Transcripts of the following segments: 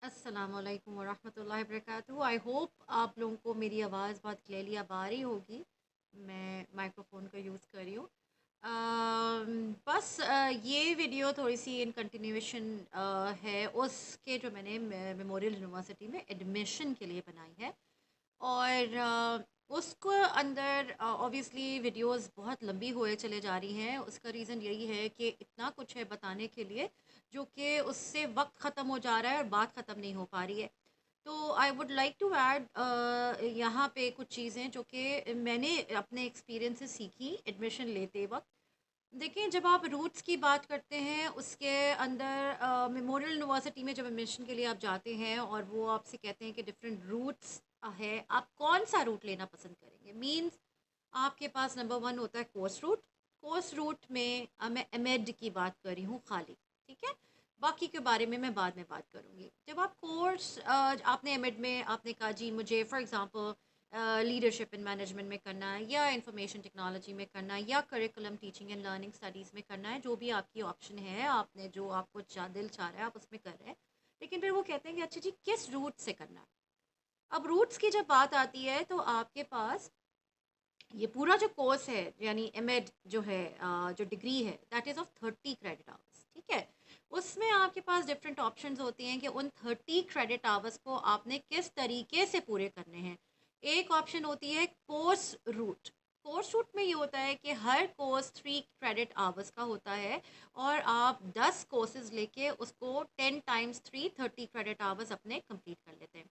अस्सलामुअलैकुम वरहमतुल्लाहि वबरकातुहू। I hope आप लोगों को मेरी आवाज़ बहुत क्लियरली अब आ रही होगी। मैं माइक्रोफोन का यूज़ कर रही हूँ। बस ये वीडियो थोड़ी सी इन कंटिन्यूएशन है उसके जो मैंने मेमोरियल यूनिवर्सिटी में एडमिशन के लिए बनाई है। और उसको अंदर ऑब्वियसली वीडियोस बहुत लंबी हुए चले जा रही हैं। उसका रीज़न यही है कि इतना कुछ है बताने के लिए जो कि उससे वक्त ख़त्म हो जा रहा है और बात ख़त्म नहीं हो पा रही है। तो I would like to add यहाँ पे कुछ चीज़ें जो कि मैंने अपने एक्सपीरियंस से सीखी एडमिशन लेते वक्त। देखिए, जब आप रूट्स की बात करते हैं उसके अंदर मेमोरियल यूनिवर्सिटी में जब एडमिशन के लिए आप जाते हैं और वो आपसे कहते हैं कि डिफरेंट रूट्स है, आप कौन सा रूट लेना पसंद करेंगे। मींस आपके पास नंबर वन होता है कोर्स रूट। कोर्स रूट में मैं एमएड की बात कर रही हूँ खाली, ठीक है। बाकी के बारे में मैं बाद में बात करूँगी। जब आप कोर्स आपने एमएड में आपने कहा जी मुझे for example leadership in management में करना है या इंफॉर्मेशन टेक्नोलॉजी में करना है या curriculum teaching and learning studies में करना है, जो भी आपकी ऑप्शन है, आपने जो आपको दिल चाह रहा है आप उसमें कर रहे हैं। लेकिन फिर वो कहते हैं कि अच्छा जी किस रूट से करना है। अब रूट्स की जब बात आती है तो आपके पास ये पूरा जो कोर्स है यानी एमएड जो है जो डिग्री है that is of 30 credit hours, ठीक है। उसमें आपके पास डिफरेंट ऑप्शंस होती हैं कि उन 30 क्रेडिट आवर्स को आपने किस तरीके से पूरे करने हैं। एक ऑप्शन होती है कोर्स रूट। कोर्स रूट में ये होता है कि हर कोर्स 3 क्रेडिट आवर्स का होता है और आप 10 कोर्सेज लेके उसको 10 टाइम्स 3 30 क्रेडिट आवर्स अपने कंप्लीट कर लेते हैं।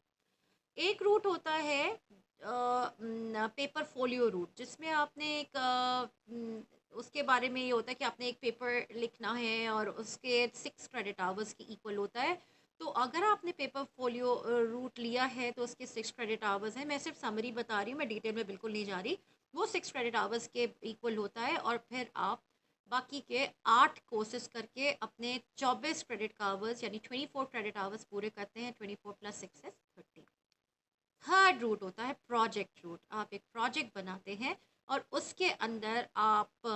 एक रूट होता है पेपर फोलियो रूट, जिसमें आपने एक उसके बारे में ये होता है कि आपने एक पेपर लिखना है और उसके 6 क्रेडिट आवर्स की इक्वल होता है। तो अगर आपने पेपर फोलियो रूट लिया है तो उसके 6 क्रेडिट आवर्स हैं। मैं सिर्फ समरी बता रही हूँ, मैं डिटेल में बिल्कुल नहीं जा रही। वो 6 क्रेडिट आवर्स के इक्वल होता है और फिर आप बाकी के 8 कोर्सेज करके अपने 24 क्रेडिट आवर्स यानी 24 क्रेडिट आवर्स पूरे करते हैं। 24 + 6 = 30। थर्ड रूट होता है प्रोजेक्ट रूट। आप एक प्रोजेक्ट बनाते हैं और उसके अंदर आप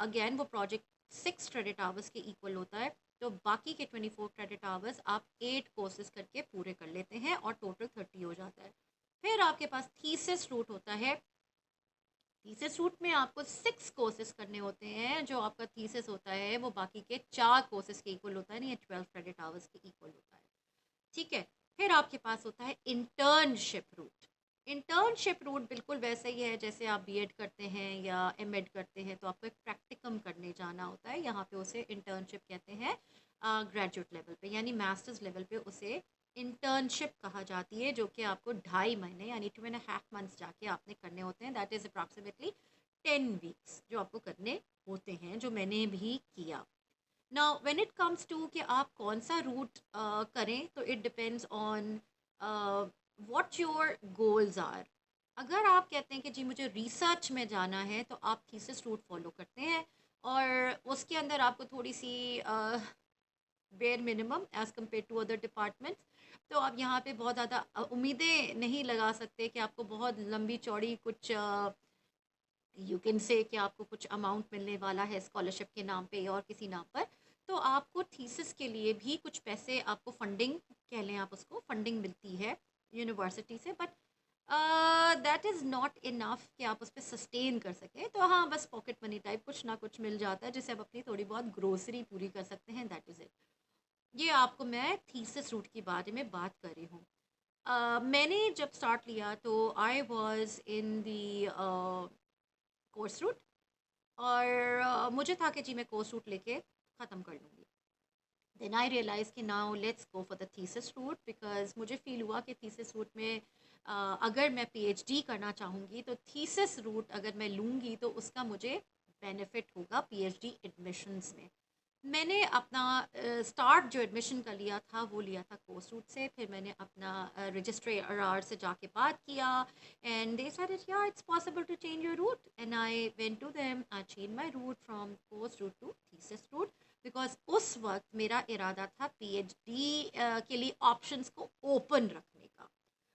अगेन वो प्रोजेक्ट 6 क्रेडिट आवर्स के इक्वल होता है। तो बाकी के 24 क्रेडिट आवर्स आप 8 कोर्सेज करके पूरे कर लेते हैं और टोटल 30 हो जाता है। फिर आपके पास थीसिस रूट होता है। थीसिस रूट में आपको 6 कोर्सेज करने होते हैं। जो आपका थीसिस होता है वो बाकी के 4 कोर्सेज के इक्वल होता है, नहीं, 12 क्रेडिट आवर्स के इक्वल होता है, ठीक है। फिर आपके पास होता है इंटर्नशिप रूट। इंटर्नशिप रूट बिल्कुल वैसे ही है जैसे आप बीएड करते हैं या एमएड करते हैं तो आपको एक प्रैक्टिकम करने जाना होता है। यहाँ पे उसे इंटर्नशिप कहते हैं। ग्रेजुएट लेवल पे यानी मास्टर्स लेवल पे उसे इंटर्नशिप कहा जाती है, जो कि आपको 2.5 महीने यानी 2.5 मंथ्स जाके आपने करने होते हैं। दैट इज़ अप्रॉक्सीमेटली 10 वीक्स जो आपको करने होते हैं, जो मैंने भी किया। Now when it comes to कि आप कौन सा रूट करें, तो it depends on what your goals are. अगर आप कहते हैं कि जी मुझे रिसर्च में जाना है तो आप थीसिस रूट फॉलो करते हैं और उसके अंदर आपको थोड़ी सी bare minimum as compare to other departments. तो आप यहाँ पे बहुत ज़्यादा उम्मीदें नहीं लगा सकते कि आपको बहुत लंबी चौड़ी कुछ यू कैन से कि आपको कुछ अमाउंट मिलने वाला है स्कॉलरशिप के नाम पे और किसी नाम पर। तो आपको थीसिस के लिए भी कुछ पैसे, आपको फंडिंग कह लें, आप उसको फंडिंग मिलती है यूनिवर्सिटी से। But that is not enough कि आप उस पर सस्टेन कर सकें। तो हाँ, बस पॉकेट मनी टाइप कुछ ना कुछ मिल जाता है जिससे आप अपनी थोड़ी बहुत ग्रोसरी पूरी कर सकते हैं। That is it. ये आपको मैं थीसिस रूट के बारे में बात कर रही हूँ। मैंने जब स्टार्ट लिया तो I was in the course route और मुझे था कि जी मैं कोर्स रूट लेके ख़त्म कर लूँगी। देन आई रियलाइज़ कि now let's go for the thesis route, because मुझे फ़ील हुआ कि थीसिस रूट में अगर मैं पीएचडी करना चाहूँगी तो थीसिस रूट अगर मैं लूँगी तो उसका मुझे बेनिफिट होगा पीएचडी एडमिशन्स में। मैंने अपना स्टार्ट जो एडमिशन का लिया था वो लिया था कोर्स रूट से। फिर मैंने अपना रजिस्ट्रार से जाके बात किया and they said yeah it's possible to change your route and I went to them. I change my route from course route to thesis route because उस वक्त मेरा इरादा था पीएचडी के लिए ऑप्शंस को ओपन रखने का।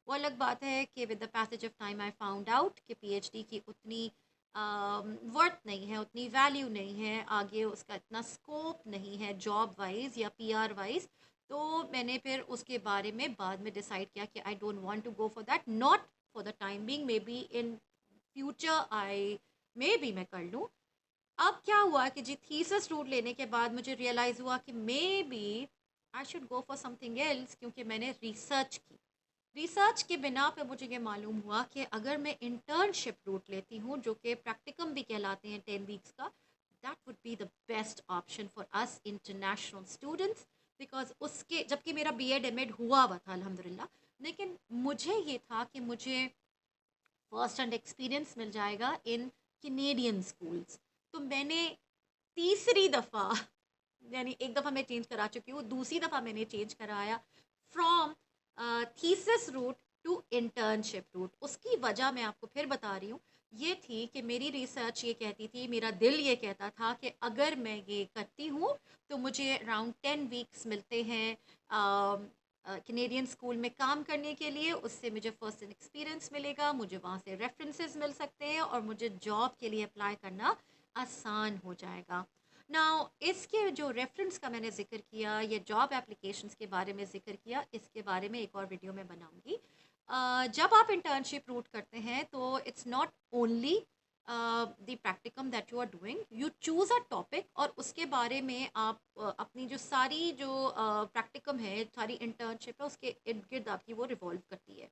वो अलग बात है कि with the passage of time I found out कि पीएचडी की उतनी वर्थ नहीं है, उतनी वैल्यू नहीं है, आगे उसका इतना स्कोप नहीं है जॉब वाइज या पीआर वाइज। तो मैंने फिर उसके बारे में बाद में डिसाइड किया कि I don't want to go for that, not for the time being, maybe in future I, maybe मैं कर लूँ। अब क्या हुआ कि जी थीसिस रूट लेने के बाद मुझे रियलाइज़ हुआ कि maybe I should go for something else, क्योंकि मैंने रिसर्च की। रिसर्च के बिना पे मुझे ये मालूम हुआ कि अगर मैं इंटर्नशिप रूट लेती हूँ, जो कि प्रैक्टिकम भी कहलाते हैं 10 वीक्स का, that would be the best option for us international students. Because उसके, जबकि मेरा बी एड एम एड हुआ हुआ था अल्हम्दुलिल्लाह, लेकिन मुझे ये था कि मुझे फर्स्ट हैंड एक्सपीरियंस मिल जाएगा इन कैनेडियन स्कूल्स। तो मैंने तीसरी दफ़ा, यानी एक दफ़ा मैं चेंज करा चुकी हूँ, दूसरी दफ़ा मैंने चेंज कराया from thesis route to internship route. उसकी वजह मैं आपको फिर बता रही हूँ। ये थी कि मेरी रिसर्च ये कहती थी, मेरा दिल ये कहता था कि अगर मैं ये करती हूँ तो मुझे अराउंड 10 वीक्स मिलते हैं कैनेडियन स्कूल में काम करने के लिए। उससे मुझे फ़र्स्ट एक्सपीरियंस मिलेगा, मुझे वहाँ से रेफरेंसेस मिल सकते हैं और मुझे जॉब के लिए अप्लाई करना आसान हो जाएगा। नाउ इसके जो रेफरेंस का मैंने ज़िक्र किया, या जॉब एप्लीकेशंस के बारे में ज़िक्र किया, इसके बारे में एक और वीडियो मैं बनाऊंगी। जब आप इंटर्नशिप रूट करते हैं तो it's not only the practicum that you are doing, you choose a topic और उसके बारे में आप अपनी जो सारी जो प्रैक्टिकम है, सारी इंटर्नशिप है, उसके इर्द गिर्द आपकी वो रिवॉल्व करती है।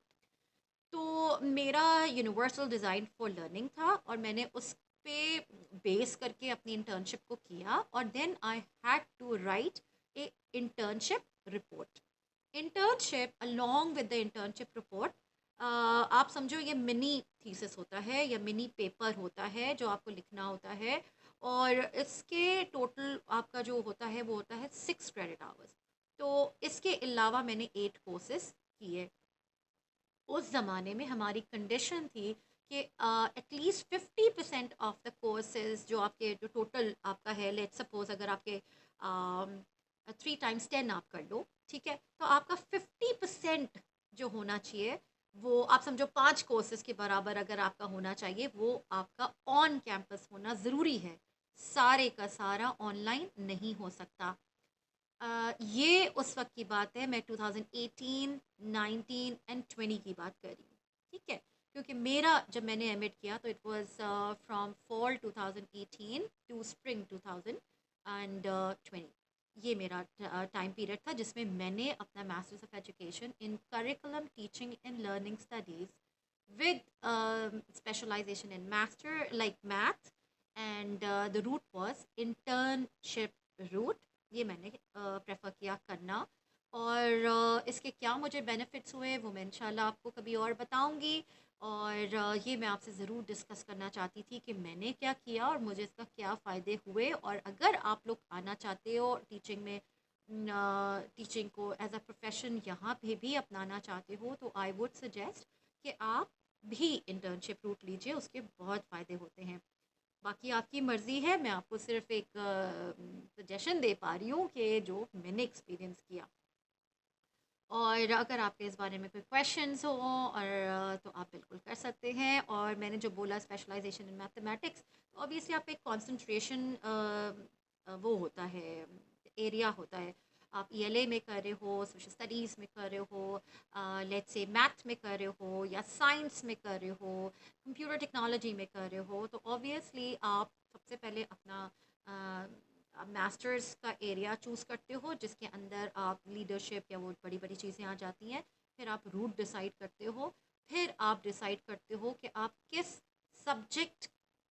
तो मेरा यूनिवर्सल डिज़ाइन फॉर लर्निंग था और मैंने उस पे बेस करके अपनी इंटर्नशिप को किया, और then I had to write a internship report. Internship along with the internship report, आप समझो ये मिनी थीसिस होता है या मिनी पेपर होता है जो आपको लिखना होता है। और इसके टोटल आपका जो होता है वो होता है 6 क्रेडिट आवर्स। तो इसके अलावा मैंने 8 कोर्सेज किए। उस ज़माने में हमारी कंडीशन थी कि एटलीस्ट 50% ऑफ द कोर्सेज जो आपके, जो टोटल आपका है, लेट सपोज अगर आपके 3 टाइम्स 10 आप कर लो, ठीक है, तो आपका 50% जो होना चाहिए, वो आप समझो 5 कोर्सेज के बराबर अगर आपका होना चाहिए, वो आपका ऑन कैंपस होना ज़रूरी है। सारे का सारा ऑनलाइन नहीं हो सकता। ये उस वक्त की बात है, मैं 2018, 19 एंड 20 की बात कर रही हूँ, ठीक है। क्योंकि मेरा जब मैंने एम एड किया तो it was from fall 2018 to spring 2020। ये मेरा टाइम पीरियड था जिसमें मैंने अपना masters of education in curriculum teaching and learning studies with specialization in master like math, and the route was internship route। ये मैंने प्रेफर किया करना। और इसके क्या मुझे बेनिफिट्स हुए वो मैं इंशाल्लाह आपको कभी और बताऊंगी। और ये मैं आपसे ज़रूर डिस्कस करना चाहती थी कि मैंने क्या किया और मुझे इसका क्या फ़ायदे हुए। और अगर आप लोग आना चाहते हो टीचिंग में, टीचिंग को एज अ प्रोफेशन यहाँ पे भी अपनाना चाहते हो, तो आई वुड सजेस्ट कि आप भी इंटर्नशिप रूट लीजिए, उसके बहुत फ़ायदे होते हैं। बाकी आपकी मर्ज़ी है, मैं आपको सिर्फ एक सजेशन दे पा रही हूँ कि जो मैंने एक्सपीरियंस किया। और अगर आपके इस बारे में कोई क्वेश्चंस हो और तो आप बिल्कुल कर सकते हैं। और मैंने जो बोला स्पेशलाइजेशन इन मैथमेटिक्स, तो ऑब्वियसली आप एक कंसंट्रेशन वो होता है, एरिया होता है। आप ईएलए में कर रहे हो, सोशल स्टडीज़ में कर रहे हो, लेट्स से मैथ में कर रहे हो, या साइंस में कर रहे हो, कंप्यूटर टेक्नोलॉजी में कर रहे हो, तो ऑब्वियसली आप सबसे पहले अपना मास्टर्स का एरिया चूज़ करते हो जिसके अंदर आप लीडरशिप या वो बड़ी बड़ी चीज़ें आ जाती हैं। फिर आप रूट डिसाइड करते हो। फिर आप डिसाइड करते हो कि आप किस सब्जेक्ट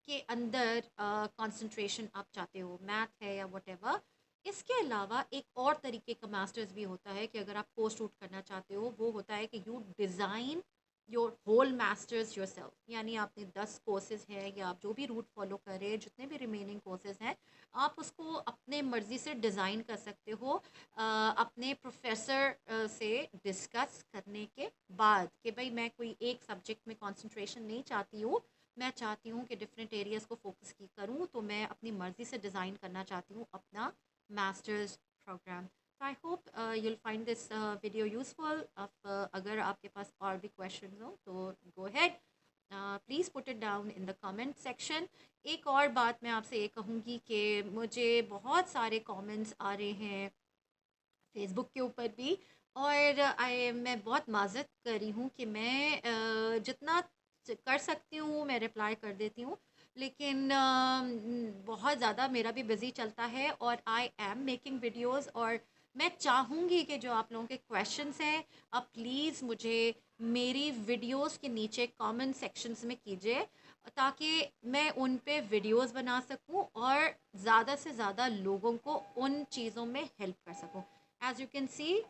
के अंदर कंसंट्रेशन आप चाहते हो, मैथ है या वट। इसके अलावा एक और तरीके का मास्टर्स भी होता है कि अगर आप पोस्ट रूट करना चाहते हो, वो होता है कि you design your whole masters yourself. यानी आपने 10 कोर्सेज हैं या आप जो भी रूट फॉलो कर रहे हैं, जितने भी रिमेनिंग कोर्सेज हैं, आप उसको अपने मर्ज़ी से डिज़ाइन कर सकते हो अपने प्रोफेसर से डिस्कस करने के बाद कि भाई मैं कोई एक सब्जेक्ट में कंसंट्रेशन नहीं चाहती हूँ, मैं चाहती हूँ कि डिफरेंट एरियाज़ को फोकस की करूँ, तो मैं अपनी मर्ज़ी से डिज़ाइन करना चाहती हूँ अपना मास्टर्स प्रोग्राम। तो I hope you'll find this video useful। अगर आपके पास और भी क्वेश्चन हो तो go ahead, please put it down in the comment section. एक और बात मैं आपसे ये कहूँगी कि मुझे बहुत सारे कमेंट्स आ रहे हैं फेसबुक के ऊपर भी। और मैं बहुत माज़रत कर रही हूँ कि मैं जितना कर सकती हूँ मैं रिप्लाई कर देती हूँ, लेकिन बहुत ज़्यादा मेरा भी बिज़ी चलता है और आई एम मेकिंग वीडियोस। और मैं चाहूँगी कि जो आप लोगों के क्वेश्चंस हैं आप प्लीज़ मुझे मेरी वीडियोस के नीचे कमेंट सेक्शंस में कीजिए, ताकि मैं उन पे वीडियोस बना सकूं और ज़्यादा से ज़्यादा लोगों को उन चीज़ों में हेल्प कर सकूं। As you can see,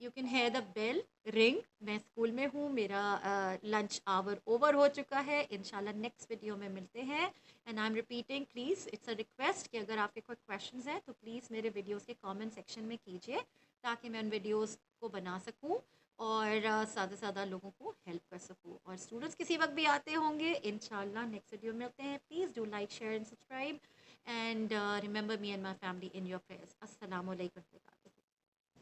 you can hear the bell ring. मैं स्कूल में हूँ, मेरा लंच आवर ओवर हो चुका है। इंशाल्लाह नेक्स्ट वीडियो में मिलते हैं। And I am repeating, please it's a request कि अगर आपके कोई क्वेश्चंस हैं तो प्लीज़ मेरे वीडियोस के कमेंट सेक्शन में कीजिए, ताकि मैं उन वीडियोस को बना सकूँ और ज़्यादा से ज़्यादा लोगों को हेल्प कर सकूँ। और स्टूडेंट्स किसी वक्त भी आते होंगे, इंशाल्लाह नेक्स्ट वीडियो में मिलते हैं। Please do like, share and subscribe, and remember me and my family in your prayers. अस्सलाम वालेकुम।